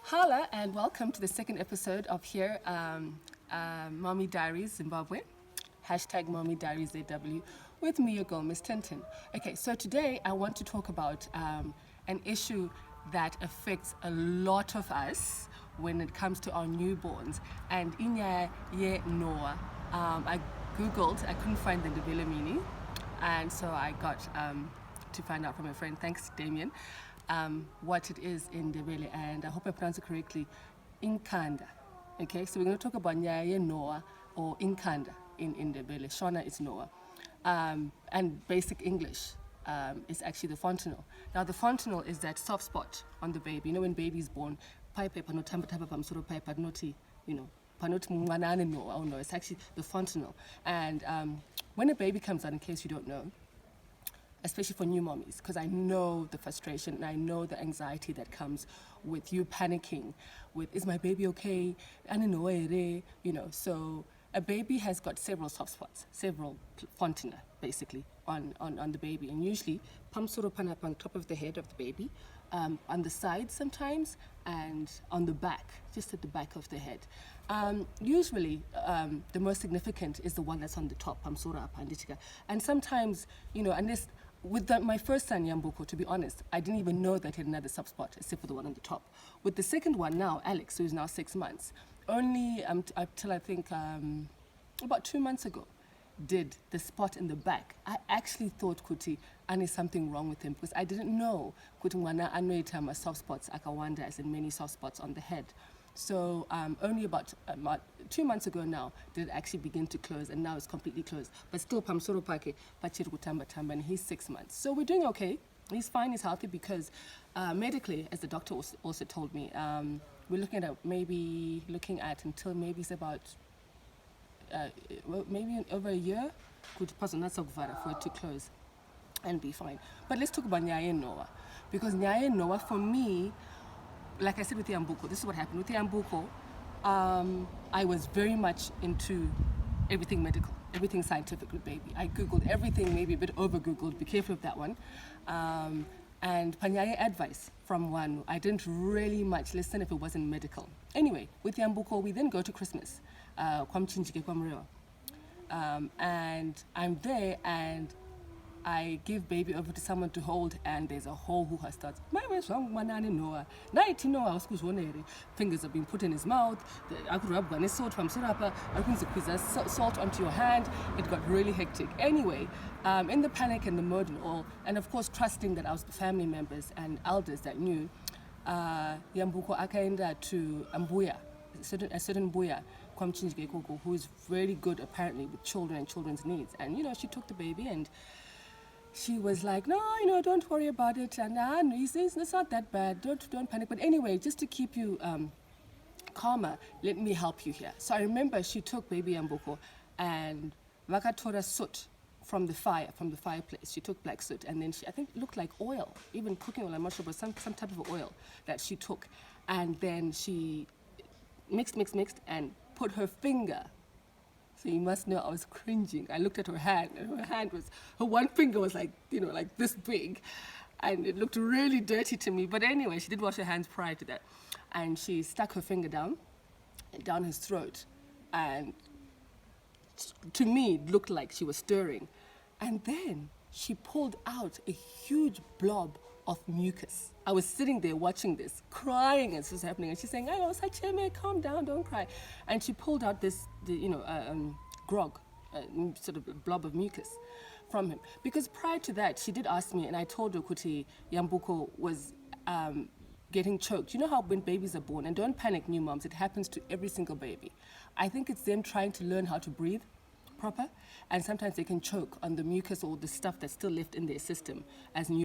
Hola and welcome to the second episode of here, Mommy Diaries Zimbabwe, hashtag Mommy Diaries ZW, with me, your girl, Miss Tintin. Okay, so today I want to talk about an issue that affects a lot of us when it comes to our newborns. And inya ye Noah, I Googled, I couldn't find the Ndebele meaning, and so I got to find out from a friend, thanks Damien, what it is in Ndebele, and I hope I pronounce it correctly, Inkanda. Okay, so we're going to talk about Nyaye Noah or Inkanda in Ndebele. Shona is Noah. And basic English is actually the fontanel. Now the fontanel is that soft spot on the baby. You know, when baby is born, pipe panotamba sort of pipe noti, you know, panot mwanane no, oh no, it's actually the fontanel. And when a baby comes out, in case you don't know, especially for new mommies, because I know the frustration and I know the anxiety that comes with you panicking with, is my baby okay? I don't know, you know, so a baby has got several soft spots, several fontanel, basically, on the baby. And usually, pamsoro up on top of the head of the baby, on the side sometimes, and on the back, just at the back of the head. Usually, the most significant is the one that's on the top, pamsoro apandichika. And sometimes, you know, unless, with my first son, Yambuko, to be honest, I didn't even know that he had another soft spot, except for the one on the top. With the second one now, Alex, who's now 6 months, only till I think about 2 months ago, did the spot in the back. I actually thought Kuti, and there's something wrong with him, because I didn't know Kuti Mwana Anoitama soft spots, Akawanda, as in many soft spots on the head. So only about 2 months ago now did it actually begin to close, and now it's completely closed. But still, Pamsoro Pake, Pachiru Tamba Tamba, and he's 6 months. So we're doing okay. He's fine, he's healthy, because medically, as the doctor also told me, we're looking at until maybe it's about maybe over a year, could pass on for it to close and be fine. But let's talk about Nyaye Noah, because Nyaye Noah, for me, like I said with Yambuko, this is what happened with Yambuko. I was very much into everything medical, everything scientific with baby. I Googled everything, maybe a bit over Googled, be careful of that one. And Panyaye advice from one, I didn't really much listen if it wasn't medical. Anyway, with Yambuko, we then go to Christmas. And I'm there and I give baby over to someone to hold, and there's a whole hoo-ha starts. Fingers have been put in his mouth. Salt onto your hand. It got really hectic. Anyway, in the panic and the mode and all, and of course trusting that I was the family members and elders that knew, Yambuko akaenda to Ambuya, a certain Buya, who is very good apparently with children and children's needs. And you know, she took the baby and she was like, no, you know, don't worry about it. And it's not that bad. Don't panic. But anyway, just to keep you calmer, let me help you here. So I remember she took baby Yambuko and Vakatora soot from the fireplace. She took black soot, and then I think it looked like oil, even cooking oil, I'm not sure, but some type of oil that she took. And then she mixed, and put her finger. So you must know I was cringing. I looked at her hand, and her one finger was like, you know, like this big. And it looked really dirty to me. But anyway, she did wash her hands prior to that. And she stuck her finger down his throat. And to me, it looked like she was stirring. And then she pulled out a huge blob of mucus. I was sitting there watching this, crying as this was happening, and she's saying, "Oh, Sacheme, calm down, don't cry." And she pulled out this, grog, sort of a blob of mucus from him. Because prior to that, she did ask me, and I told her Kuti Yambuko was getting choked. You know how when babies are born, and don't panic, new moms, it happens to every single baby. I think it's them trying to learn how to breathe proper, and sometimes they can choke on the mucus or the stuff that's still left in their system as new